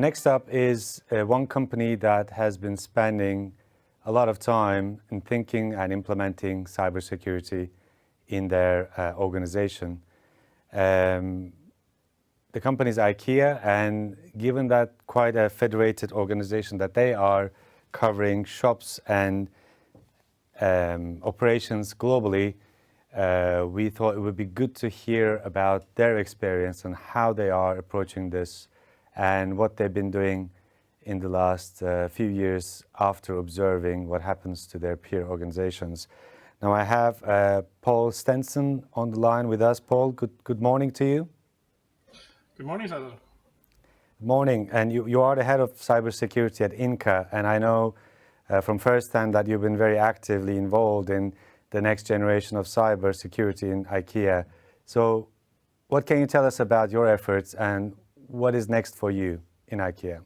Next up is one company that has been spending a lot of time in thinking and implementing cybersecurity in their organization. The company is Ikea, and given that quite a federated organization that they are, covering shops and operations globally, we thought it would be good to hear about their experience and how they are approaching this and what they've been doing in the last few years after observing what happens to their peer organizations. Now I have Paul Stensson on the line with us. Paul, good morning to you. Good morning, Stensson. Good morning, and you are the head of cybersecurity at Inca, and I know from firsthand that you've been very actively involved in the next generation of cybersecurity in Ikea. So what can you tell us about your efforts and what is next for you in Ikea?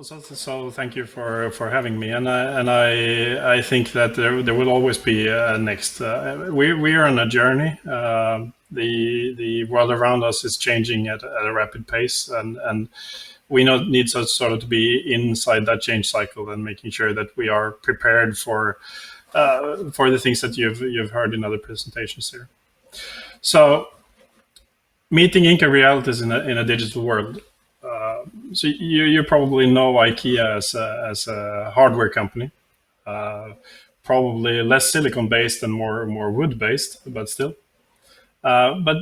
So thank you for having me, and I think that there will always be a next. We are on a journey. The world around us is changing at a rapid pace, and we need to be inside that change cycle and making sure that we are prepared for the things that you've heard in other presentations here. So, meeting Inca realities in a digital world. So you probably know Ikea as a hardware company, probably less silicon based and more wood based, but still. But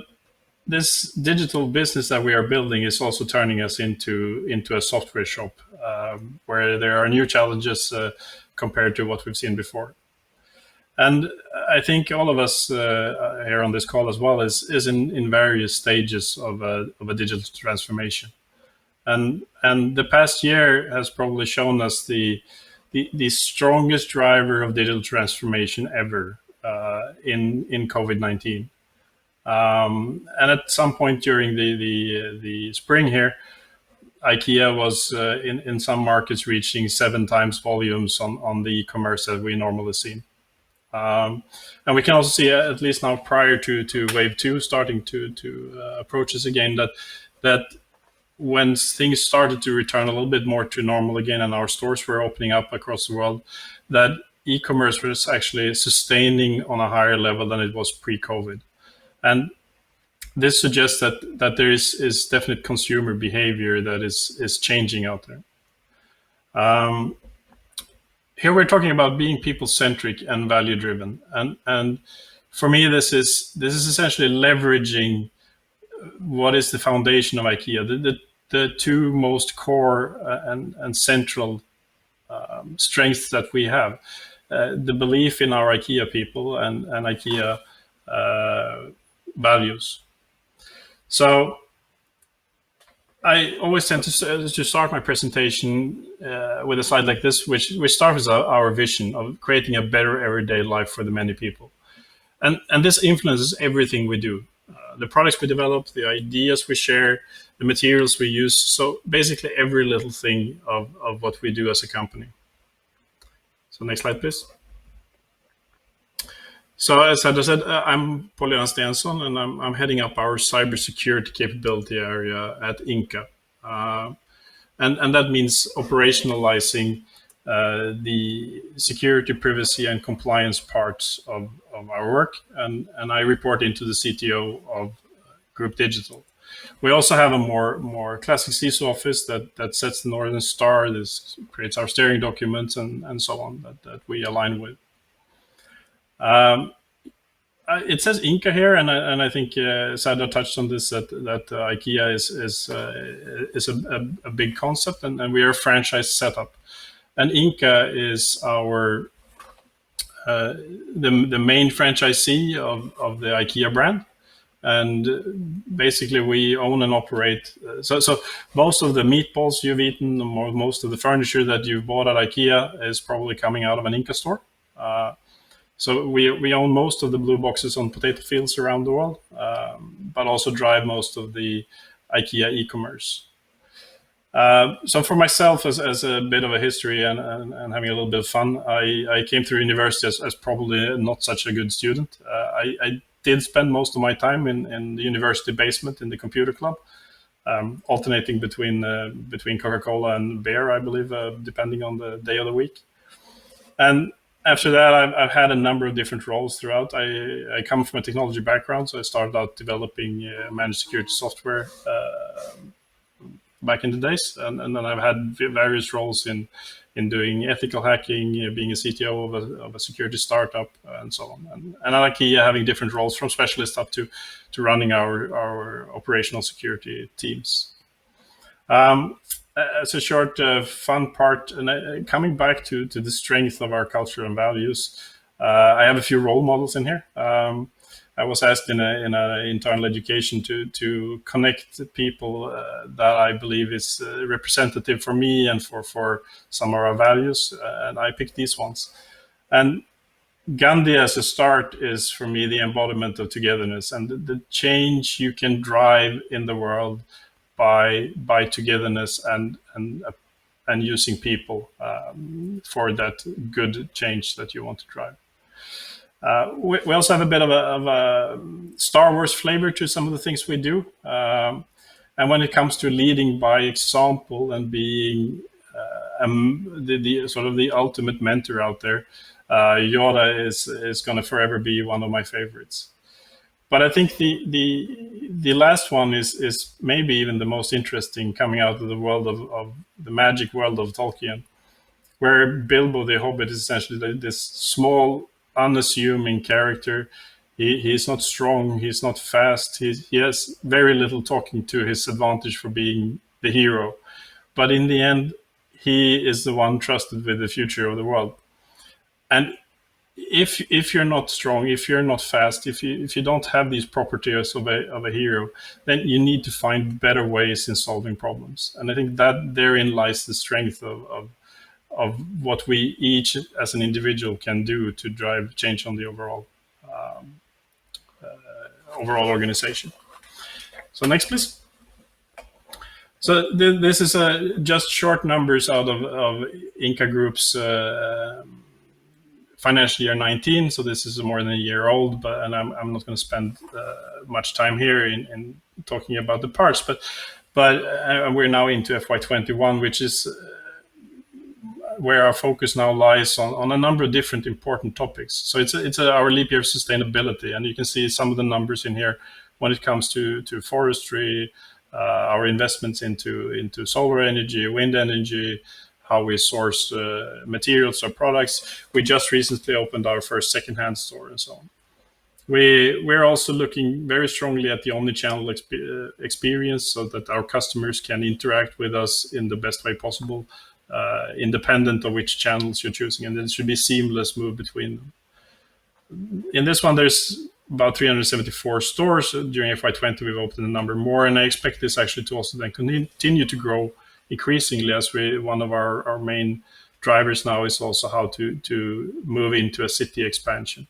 this digital business that we are building is also turning us into a software shop, where there are new challenges compared to what we've seen before. And I think all of us here on this call as well is in various stages of a digital transformation. And the past year has probably shown us the strongest driver of digital transformation ever in COVID-19. And at some point during the spring here, Ikea was in some markets reaching 7 times volumes on the e-commerce that we normally see. And we can also see, at least now prior to wave 2 starting to approach us again, that when things started to return a little bit more to normal again and our stores were opening up across the world, that e-commerce was actually sustaining on a higher level than it was pre-COVID. And this suggests that there is definite consumer behavior that is changing out there. Here we're talking about being people-centric and value-driven. And for me, this is essentially leveraging what is the foundation of Ikea, the two most core and central strengths that we have. The belief in our Ikea people and Ikea values. So I always tend to start my presentation with a slide like this, which starts with our vision of creating a better everyday life for the many people. And this influences everything we do. The products we develop, the ideas we share, the materials we use. So basically every little thing of what we do as a company. So next slide, please. So as I said, I'm Göran Stensson, and I'm heading up our cybersecurity capability area at Inca. And that means operationalizing the security, privacy, and compliance parts of our work. And I report into the CTO of Group Digital. We also have a more classic CISO office that sets the Northern Star. This creates our steering documents and so on that we align with. It says Inca here, and I think Sada touched on this, that Ikea is a big concept, and we are a franchise setup. And Inca is our the main franchisee of the Ikea brand, and basically we own and operate. So most of the meatballs you've eaten, most of the furniture that you've bought at Ikea is probably coming out of an Inca store. So we own most of the blue boxes on potato fields around the world, but also drive most of the Ikea e-commerce. So for myself, as a bit of a history and having a little bit of fun, I came through university as probably not such a good student. I did spend most of my time in the university basement in the computer club. alternating between Coca-Cola and beer, I believe, depending on the day of the week. And after that, I've had a number of different roles throughout. I come from a technology background, so I started out developing managed security software back in the days, and then I've had various roles in doing ethical hacking, being a CTO of a security startup, and so on. And at Ikea, having different roles from specialist up to running our operational security teams. As a short fun part, and coming back to the strength of our culture and values, I have a few role models in here. I was asked in a internal education to connect people that I believe is representative for me and for some of our values, and I picked these ones. And Gandhi as a start is for me the embodiment of togetherness and the change you can drive in the world by togetherness and using people for that good change that you want to drive. We also have a bit of a Star Wars flavor to some of the things we do. And when it comes to leading by example and being the sort of the ultimate mentor out there, Yoda is going to forever be one of my favorites. But I think the last one is maybe even the most interesting, coming out of the world of the magic world of Tolkien, where Bilbo the Hobbit is essentially this small, unassuming character. He's not strong, he's not fast, he has very little talking to his advantage for being the hero. But in the end, he is the one trusted with the future of the world. And if you're not strong, if you're not fast, if you don't have these properties of a hero, then you need to find better ways in solving problems. And I think that therein lies the strength of what we each as an individual can do to drive change on the overall organization. So next, please. So this is just short numbers out of Inca Group's financial year 19. So this is more than a year old, and I'm not going to spend much time here in talking about the parts, but we're now into FY21, which is where our focus now lies on a number of different important topics. So it's our leap year of sustainability, and you can see some of the numbers in here when it comes to forestry, our investments into solar energy, wind energy, how we source materials or products. We just recently opened our first secondhand store and so on. We're also looking very strongly at the omni-channel experience so that our customers can interact with us in the best way possible, independent of which channels you're choosing, and it should be seamless move between them. In this one, there's about 374 stores. During FY20, we've opened a number more, and I expect this actually to also then continue to grow increasingly, as one of our main drivers now is also how to move into a city expansion.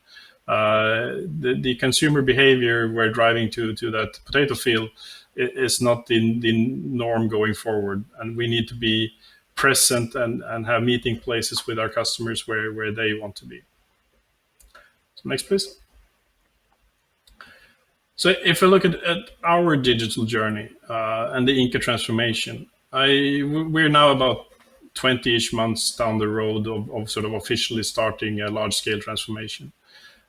The consumer behavior we're driving to that potato field is not the norm going forward, and we need to be present and have meeting places with our customers where they want to be. So next, please. So if we look at our digital journey and the Inca transformation, we're now about 20-ish months down the road of sort of officially starting a large-scale transformation.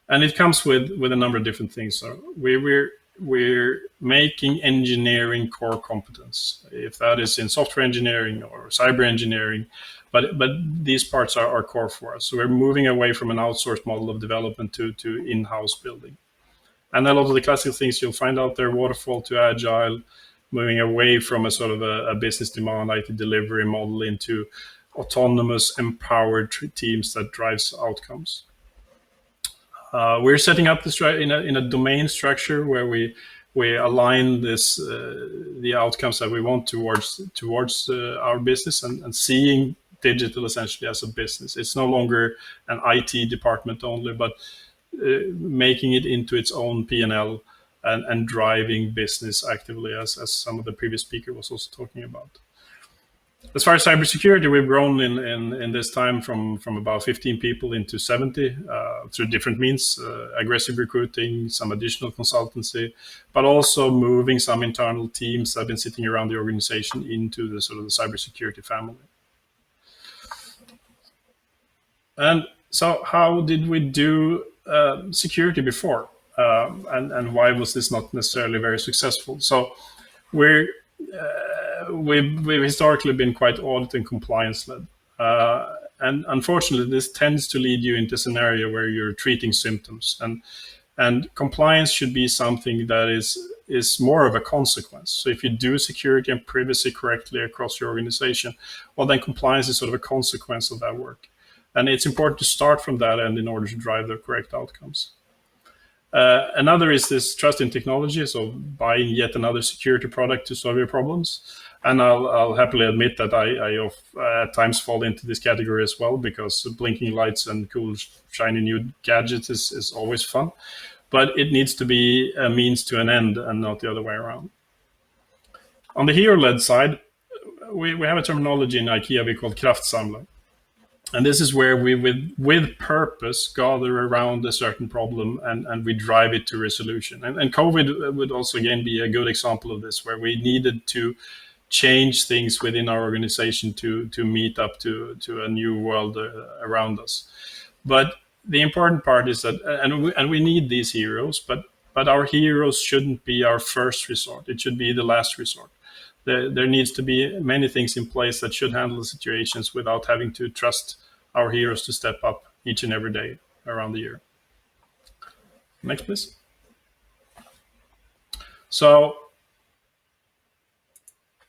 And it comes with a number of different things. So we're making engineering core competence, if that is in software engineering or cyber engineering, but these parts are core for us. So we're moving away from an outsourced model of development to in-house building. And a lot of the classic things you'll find out there, waterfall to agile, moving away from a sort of a business demand IT delivery model into autonomous, empowered teams that drives outcomes. We're setting up this in a domain structure where we align the outcomes that we want towards our business and seeing digital essentially as a business. It's no longer an IT department only, but making it into its own P&L and driving business actively, as some of the previous speaker was also talking about. As far as cybersecurity, we've grown in this time from about 15 people into 70 through different means, aggressive recruiting, some additional consultancy, but also moving some internal teams that have been sitting around the organization into the sort of the cybersecurity family. And so how did we do security before? And why was this not necessarily very successful? So we've historically been quite audit and compliance led. And unfortunately, this tends to lead you into a scenario where you're treating symptoms. And compliance should be something that is more of a consequence. So if you do security and privacy correctly across your organization, well, then compliance is sort of a consequence of that work. And it's important to start from that end in order to drive the correct outcomes. Another is this trust in technology, so buying yet another security product to solve your problems. And I'll happily admit that I at times fall into this category as well, because blinking lights and cool, shiny new gadgets is always fun. But it needs to be a means to an end and not the other way around. On the hero-led side, we have a terminology in Ikea we call kraftsamla. And this is where we, with purpose, gather around a certain problem and we drive it to resolution. And COVID would also, again, be a good example of this, where we needed to change things within our organization to meet up to a new world around us. But the important part is that, and we need these heroes, but our heroes shouldn't be our first resort. It should be the last resort. There needs to be many things in place that should handle the situations without having to trust our heroes to step up each and every day around the year. Next, please. So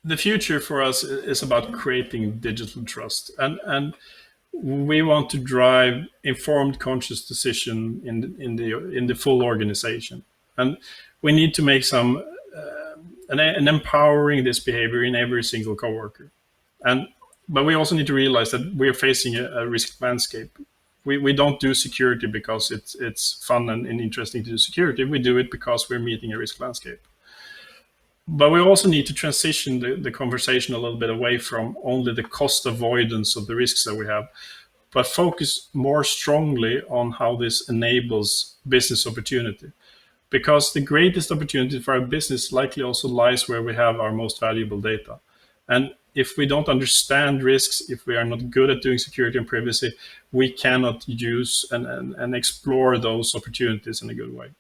the future for us is about creating digital trust, and we want to drive informed, conscious decision in the full organization, and we need to make some and empowering this behavior in every single coworker. But we also need to realize that we are facing a risk landscape. We don't do security because it's fun and interesting to do security. We do it because we're meeting a risk landscape. But we also need to transition the conversation a little bit away from only the cost avoidance of the risks that we have, but focus more strongly on how this enables business opportunity. Because the greatest opportunity for our business likely also lies where we have our most valuable data. And if we don't understand risks, if we are not good at doing security and privacy, we cannot use and explore those opportunities in a good way.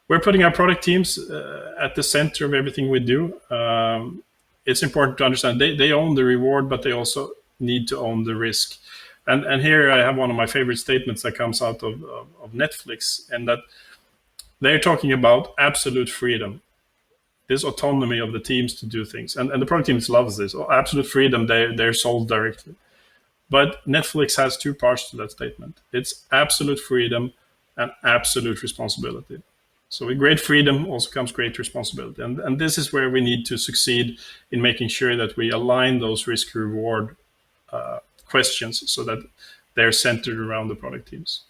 We're putting our product teams at the center of everything we do. It's important to understand they own the reward, but they also need to own the risk. And here I have one of my favorite statements that comes out of Netflix, and that they're talking about absolute freedom, this autonomy of the teams to do things. And the product teams loves this. Absolute freedom, they're sold directly. But Netflix has two parts to that statement. It's absolute freedom and absolute responsibility. So with great freedom also comes great responsibility. And this is where we need to succeed in making sure that we align those risk-reward questions so that they're centered around the product teams.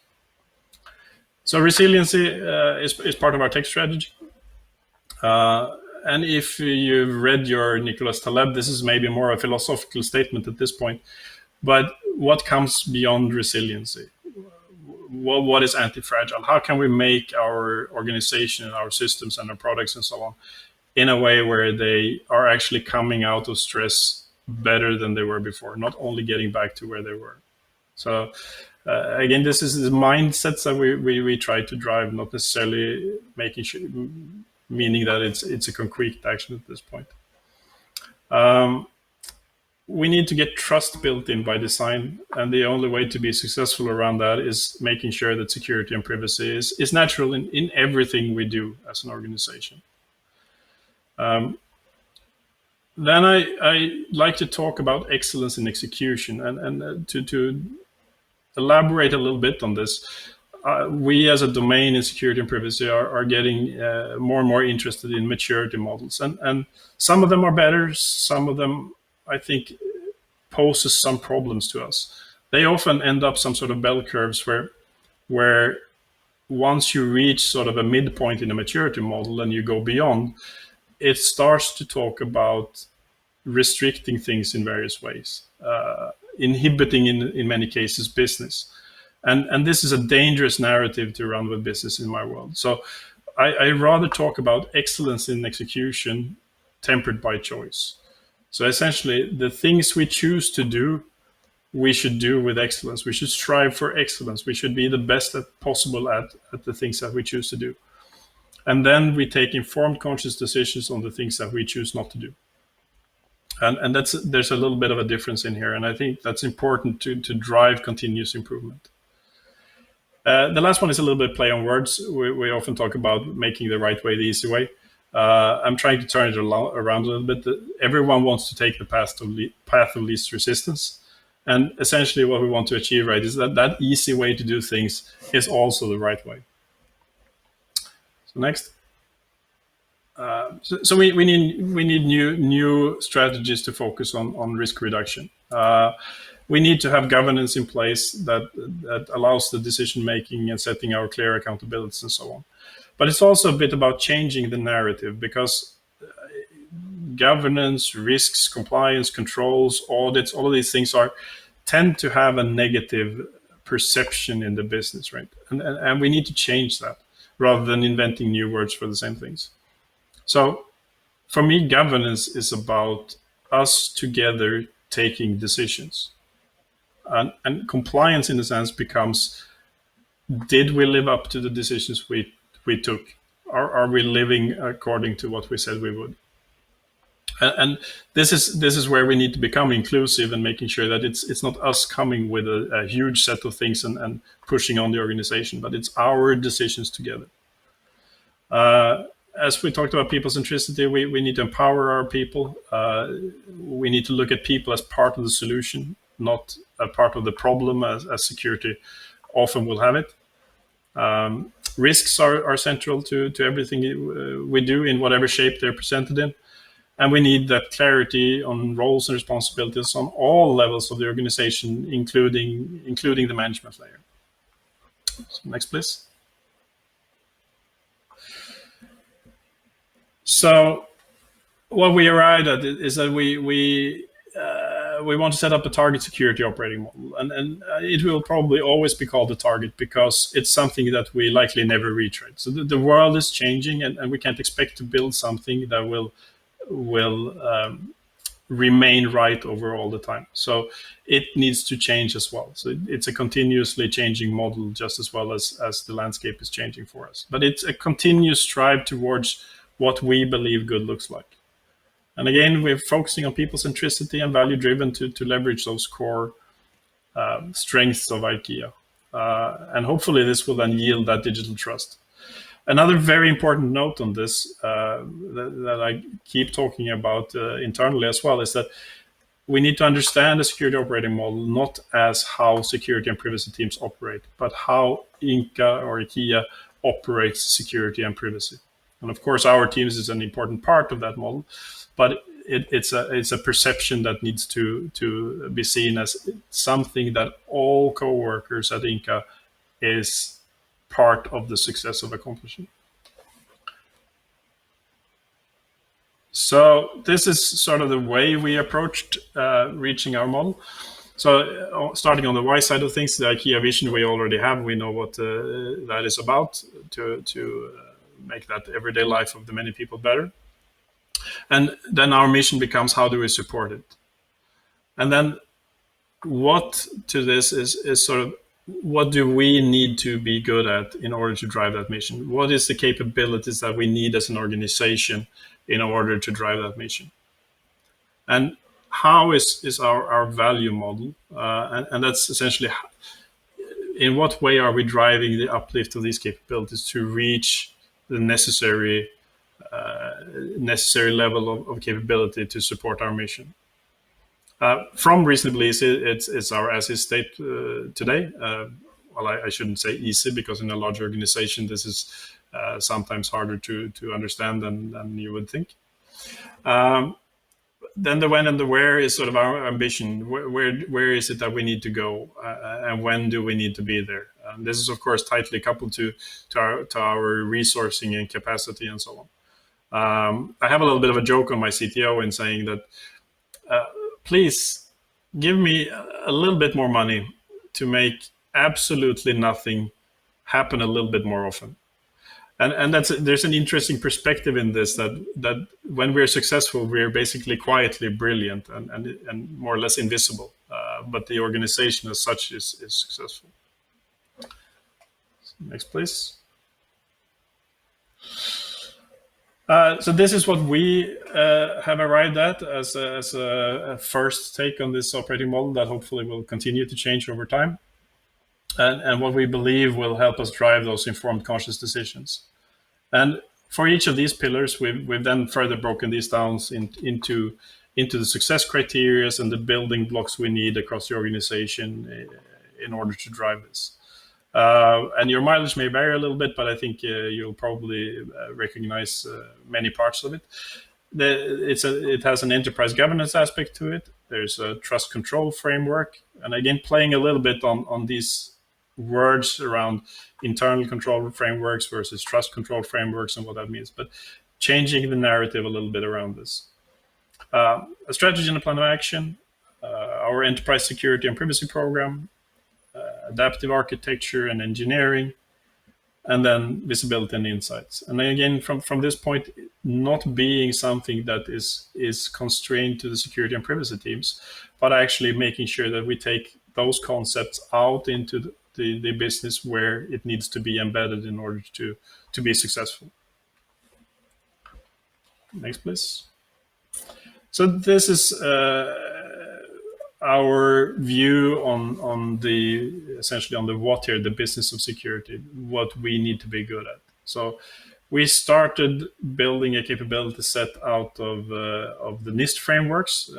So resiliency is part of our tech strategy. And if you've read your Nicholas Taleb, this is maybe more a philosophical statement at this point, but what comes beyond resiliency? What is anti-fragile? How can we make our organization and our systems and our products and so on in a way where they are actually coming out of stress better than they were before, not only getting back to where they were? So again, this is the mindsets that we try to drive, not necessarily making sure, meaning that it's a concrete action at this point. We need to get trust built in by design, and the only way to be successful around that is making sure that security and privacy is natural in everything we do as an organization. Then I like to talk about excellence in execution, and to elaborate a little bit on this. We as a domain in security and privacy are getting more and more interested in maturity models, and some of them are better, some of them I think poses some problems to us. They often end up some sort of bell curves where once you reach sort of a midpoint in a maturity model and you go beyond, it starts to talk about restricting things in various ways, inhibiting in many cases business. And this is a dangerous narrative to run with business in my world. So I rather talk about excellence in execution tempered by choice. So essentially, the things we choose to do, we should do with excellence. We should strive for excellence. We should be the best possible at the things that we choose to do. And then we take informed, conscious decisions on the things that we choose not to do. And there's a little bit of a difference in here. And I think that's important to drive continuous improvement. The last one is a little bit play on words. We often talk about making the right way the easy way. I'm trying to turn it around a little bit. Everyone wants to take the path of least resistance. And essentially what we want to achieve, right, is that easy way to do things is also the right way. So next. So we need new strategies to focus on risk reduction. We need to have governance in place that allows the decision making and setting our clear accountabilities and so on. But it's also a bit about changing the narrative, because governance, risks, compliance, controls, audits, all of these things tend to have a negative perception in the business, right? And we need to change that rather than inventing new words for the same things. So for me, governance is about us together taking decisions. And compliance, in a sense, becomes, did we live up to the decisions we took? Are we living according to what we said we would? And this is where we need to become inclusive and making sure that it's not us coming with a huge set of things and pushing on the organization, but it's our decisions together. As we talked about people centricity, we need to empower our people. We need to look at people as part of the solution, not a part of the problem, as security often will have it. Risks are central to everything we do in whatever shape they're presented in. And we need that clarity on roles and responsibilities on all levels of the organization, including the management layer. So next, please. So what we arrived at is that we want to set up a target security operating model, and it will probably always be called a target because it's something that we likely never reach. Right? So the world is changing, and we can't expect to build something that will remain right over all the time. So it needs to change as well. So it's a continuously changing model, just as well as the landscape is changing for us. But it's a continuous strive towards what we believe good looks like. And again, we're focusing on people centricity and value driven to leverage those core strengths of IKEA. And hopefully this will then yield that digital trust. Another very important note on this that I keep talking about internally as well is that we need to understand the security operating model not as how security and privacy teams operate, but how Inca or IKEA operates security and privacy. And of course, our teams is an important part of that model, but it's a perception that needs to be seen as something that all co-workers at Inca is part of the success of accomplishing. So this is sort of the way we approached reaching our model. So starting on the Y side of things, the IKEA Vision we already have. We know what that is about to make that everyday life of the many people better. And then our mission becomes, how do we support it? And then what to this is sort of, what do we need to be good at in order to drive that mission? What is the capabilities that we need as an organization in order to drive that mission? And how is our value model? And that's essentially, in what way are we driving the uplift of these capabilities to reach the necessary level of capability to support our mission? From reasonably easy, it's our as is state today. Well, I shouldn't say easy, because in a large organization, this is sometimes harder to understand than you would think. Then the when and the where is sort of our ambition. Where is it that we need to go, and when do we need to be there? This is, of course, tightly coupled to our resourcing and capacity and so on. I have a little bit of a joke on my CTO in saying that please give me a little bit more money to make absolutely nothing happen a little bit more often. And there's an interesting perspective in this, that when we're successful, we're basically quietly brilliant and more or less invisible, but the organization as such is successful. Next, please. So this is what we have arrived at as a first take on this operating model that hopefully will continue to change over time, and what we believe will help us drive those informed, conscious decisions. And for each of these pillars, we've then further broken these down into the success criteria and the building blocks we need across the organization in order to drive this. And your mileage may vary a little bit, but I think you'll probably recognize many parts of it. It has an enterprise governance aspect to it. There's a trust control framework. And again, playing a little bit on these words around internal control frameworks versus trust control frameworks and what that means, but changing the narrative a little bit around this. A strategy and a plan of action, our enterprise security and privacy program, adaptive architecture and engineering, and then visibility and insights. And then again, from this point, not being something that is constrained to the security and privacy teams, but actually making sure that we take those concepts out into the business where it needs to be embedded in order to be successful. Next, please. So this is our view on essentially on the what here, the business of security, what we need to be good at. So we started building a capability set out of the NIST frameworks,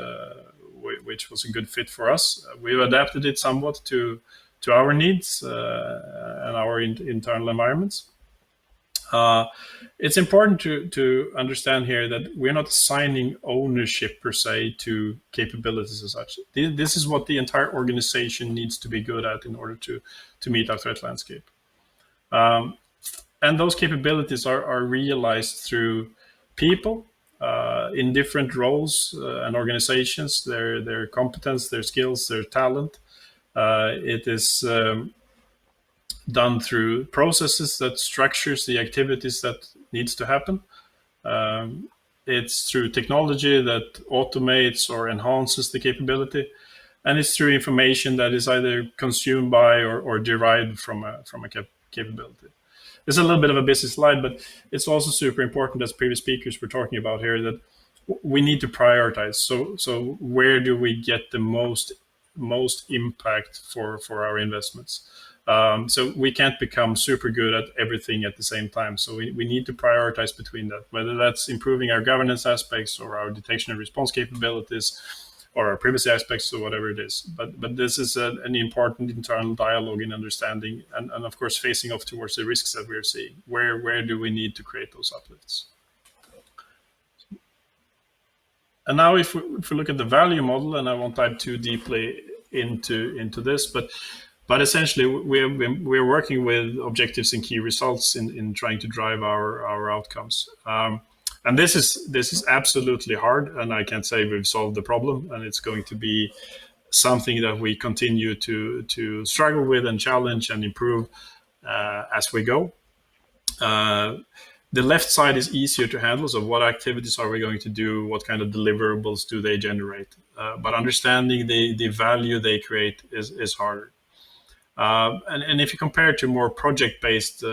which was a good fit for us. We've adapted it somewhat to our needs and our internal environments. It's important to understand here that we're not assigning ownership per se to capabilities as such. This is what the entire organization needs to be good at in order to meet our threat landscape. And those capabilities are realized through people in different roles and organizations, their competence, their skills, their talent. It is done through processes that structures the activities that needs to happen. It's through technology that automates or enhances the capability, and it's through information that is either consumed by or derived from a capability. It's a little bit of a busy slide, but it's also super important, as previous speakers were talking about here, that we need to prioritize. So where do we get the most impact for our investments? So we can't become super good at everything at the same time. So we need to prioritize between that, whether that's improving our governance aspects or our detection and response capabilities or our privacy aspects or whatever it is. But this is an important internal dialogue in understanding and of course facing off towards the risks that we're seeing. Where do we need to create those uplifts? And now if we look at the value model, and I won't dive too deeply into this, but essentially we're working with objectives and key results in trying to drive our outcomes. And this is absolutely hard, and I can't say we've solved the problem, and it's going to be something that we continue to struggle with and challenge and improve as we go. The left side is easier to handle. So what activities are we going to do? What kind of deliverables do they generate? But understanding the value they create is harder. And if you compare it to more project-based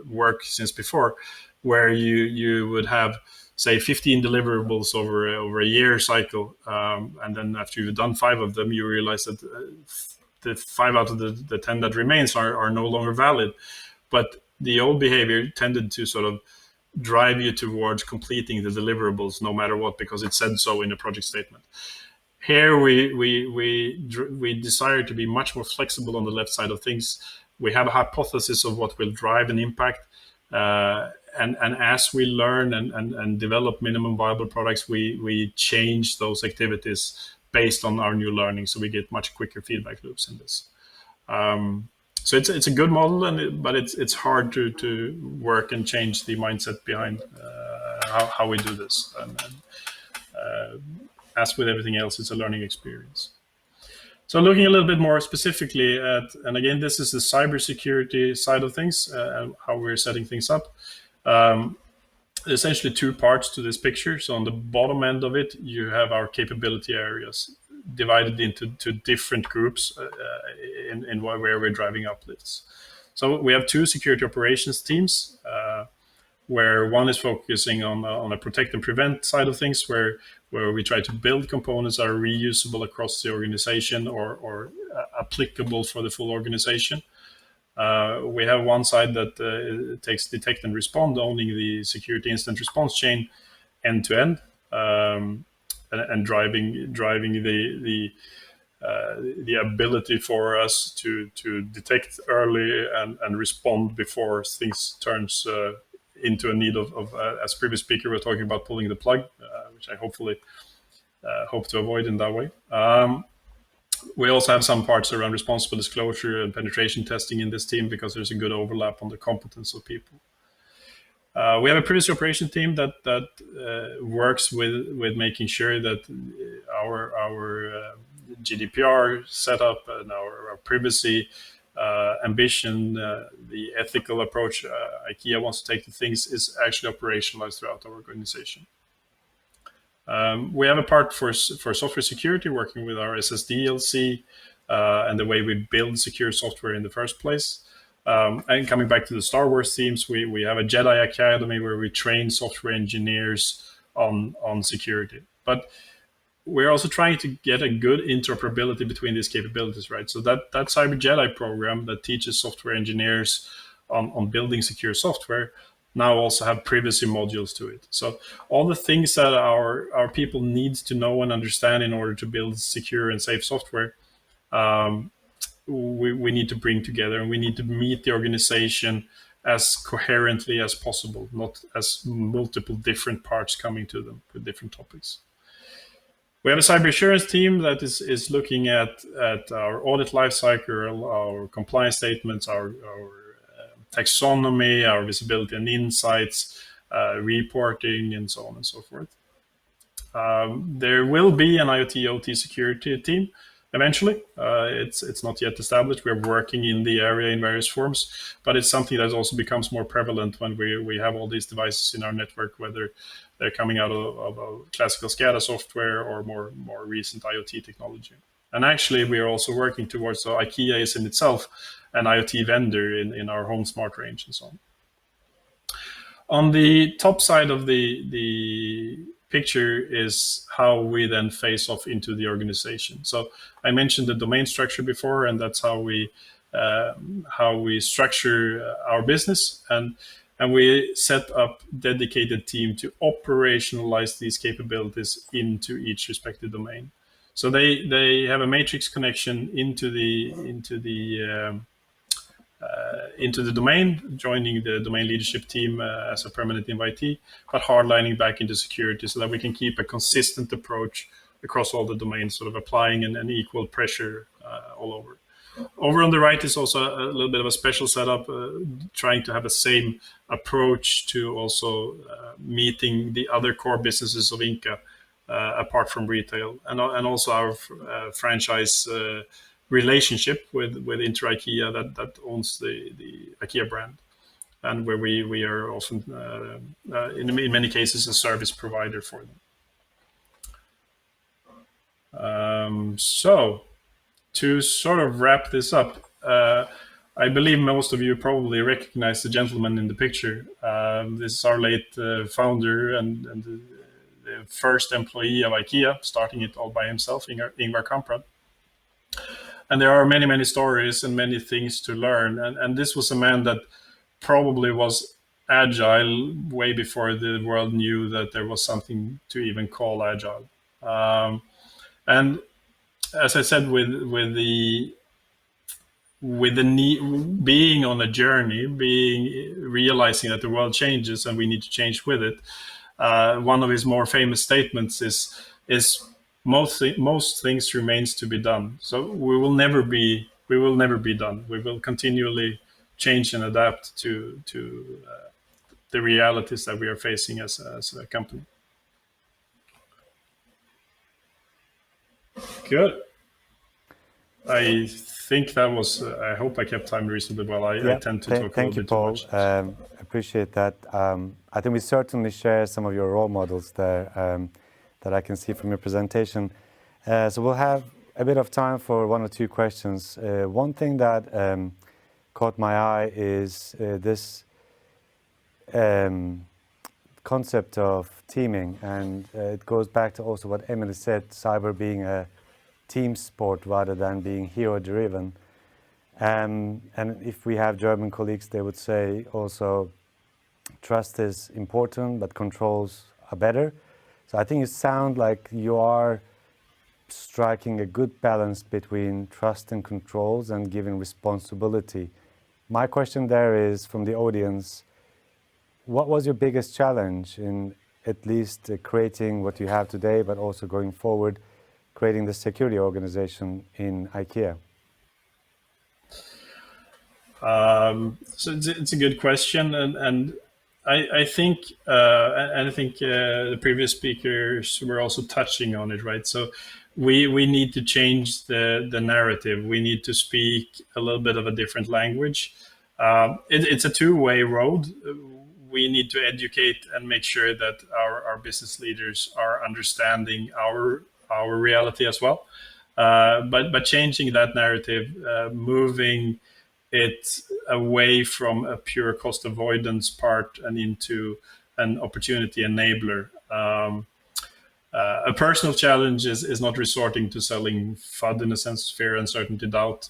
work since before, where you would have, say, 15 deliverables over a year cycle, and then after you've done 5 of them, you realize that the 5 out of the 10 that remains are no longer valid. But the old behavior tended to sort of drive you towards completing the deliverables no matter what, because it said so in a project statement. Here we desire to be much more flexible on the left side of things. We have a hypothesis of what will drive an impact, and as we learn and develop minimum viable products, we change those activities based on our new learning, so we get much quicker feedback loops in this. So it's a good model, but it's hard to work and change the mindset behind how we do this. as with everything else, it's a learning experience. So looking a little bit more specifically at, and again, this is the cybersecurity side of things, and how we're setting things up. Essentially two parts to this picture. So on the bottom end of it, you have our capability areas divided into different groups in where we're driving uplifts. So we have two security operations teams, where one is focusing on a protect and prevent side of things, where we try to build components that are reusable across the organization or applicable for the full organization. We have one side that takes detect and respond, owning the security incident response chain end to end, and driving the ability for us to detect early and respond before things turns into a need of as previous speaker we're talking about, pulling the plug, which I hopefully hope to avoid in that way. We also have some parts around responsible disclosure and penetration testing in this team, because there's a good overlap on the competence of people. We have a privacy operation team that works with making sure that our GDPR setup and our privacy ambition, the ethical approach IKEA wants to take to things, is actually operationalized throughout our organization. We have a part for software security, working with our SSDLC and the way we build secure software in the first place. And coming back to the Star Wars themes, we have a Jedi Academy where we train software engineers on security. But we're also trying to get a good interoperability between these capabilities, right? So that Cyber Jedi program that teaches software engineers on building secure software now also have privacy modules to it. So all the things that our people need to know and understand in order to build secure and safe software, we need to bring together, and we need to meet the organization as coherently as possible, not as multiple different parts coming to them with different topics. We have a cyber assurance team that is looking at our audit lifecycle, our compliance statements, our taxonomy, our visibility and insights, reporting, and so on and so forth. There will be an IoT OT security team eventually. It's not yet established. We're working in the area in various forms, but it's something that also becomes more prevalent when we have all these devices in our network, whether they're coming out of classical SCADA software or more recent IoT technology. And actually, we are also working towards, so IKEA is in itself an IoT vendor in our home smart range and so on. On the top side of the picture is how we then face off into the organization. So I mentioned the domain structure before, and that's how we structure our business, and we set up dedicated team to operationalize these capabilities into each respective domain. So they have a matrix connection into the domain, joining the domain leadership team as a permanent invitee, but hardlining back into security so that we can keep a consistent approach across all the domains, sort of applying an equal pressure all over. Over on the right is also a little bit of a special setup, trying to have the same approach to also meeting the other core businesses of Inca, apart from retail, and also our franchise relationship with Inter IKEA that owns the IKEA brand, and where we are often, in many cases, a service provider for them. So to sort of wrap this up, I believe most of you probably recognize the gentleman in the picture. This is our late founder and the first employee of IKEA, starting it all by himself, Ingvar Kamprad. And there are many, many stories and many things to learn. And this was a man that probably was agile way before the world knew that there was something to even call agile. And as I said, with the need, being on a journey, realizing that the world changes and we need to change with it. One of his more famous statements is most things remains to be done. So we will never be done. We will continually change and adapt to the realities that we are facing as a company. Good. I think that was. I hope I kept time reasonably well. I tend to talk a Thank little you, bit too Paul. much. Appreciate that. I think we certainly share some of your role models there that I can see from your presentation. So we'll have a bit of time for one or two questions. One thing that caught my eye is this concept of teaming, and it goes back to also what Emily said, cyber being a team sport rather than being hero-driven. And if we have German colleagues, they would say also trust is important, but controls are better. So I think you sound like you are striking a good balance between trust and controls and giving responsibility. My question there is from the audience, what was your biggest challenge in at least creating what you have today, but also going forward, creating the security organization in IKEA? So it's a good question, and I think the previous speakers were also touching on it, right? So we need to change the narrative. We need to speak a little bit of a different language. It's a two-way road. We need to educate and make sure that our business leaders are understanding our reality as well. But changing that narrative, moving it away from a pure cost avoidance part and into an opportunity enabler. A personal challenge is not resorting to selling FUD, in a sense, fear, uncertainty, doubt.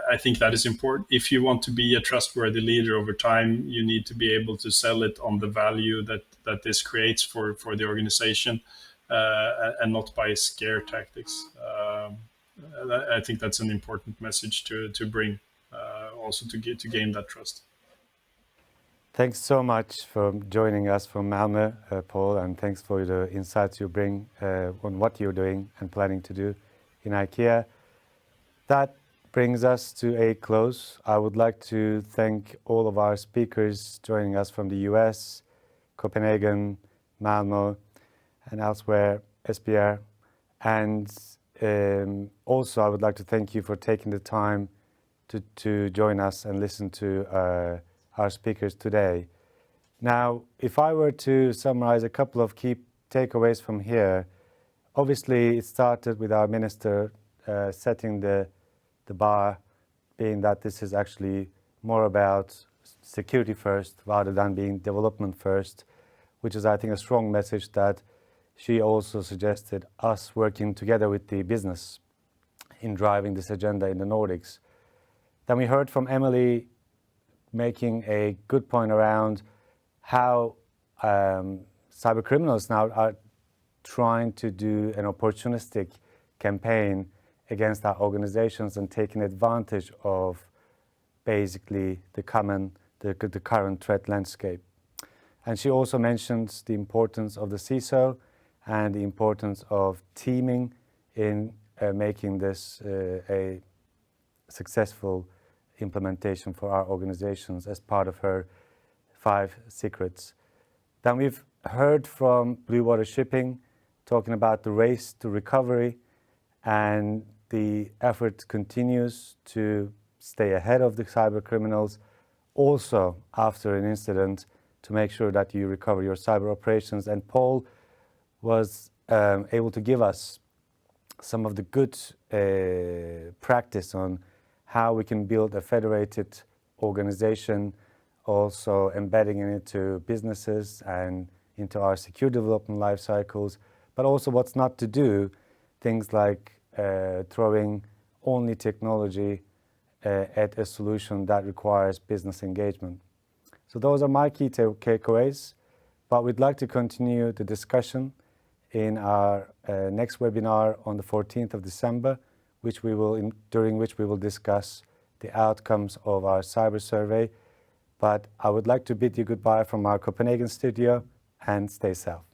I think that is important. If you want to be a trustworthy leader over time, you need to be able to sell it on the value that this creates for the organization, and not by scare tactics. I think that's an important message to bring, also to gain that trust. Thanks so much for joining us from Malmö, Paul, and thanks for the insights you bring on what you're doing and planning to do in IKEA. That brings us to a close. I would like to thank all of our speakers joining us from the US, Copenhagen, Malmö, and elsewhere, Esbjerg. And also, I would like to thank you for taking the time to join us and listen to our speakers today. Now, if I were to summarize a couple of key takeaways from here, obviously it started with our minister setting the bar, being that this is actually more about security first rather than being development first, which is, I think, a strong message that she also suggested us working together with the business in driving this agenda in the Nordics. Then we heard from Emily making a good point around how cyber criminals now are trying to do an opportunistic campaign against our organizations and taking advantage of basically the current threat landscape. And she also mentions the importance of the CISO and the importance of teaming in making this a successful implementation for our organizations as part of her 5 secrets. Then we've heard from Blue Water Shipping talking about the race to recovery, and the effort continues to stay ahead of the cyber criminals, also after an incident, to make sure that you recover your cyber operations. And Paul was able to give us some of the good practice on how we can build a federated organization, also embedding it into businesses and into our secure development life cycles, but also what's not to do, things like throwing only technology at a solution that requires business engagement. So those are my key takeaways, but we'd like to continue the discussion in our next webinar on the 14th of December, during which we will discuss the outcomes of our cyber survey. But I would like to bid you goodbye from our Copenhagen studio, and stay safe.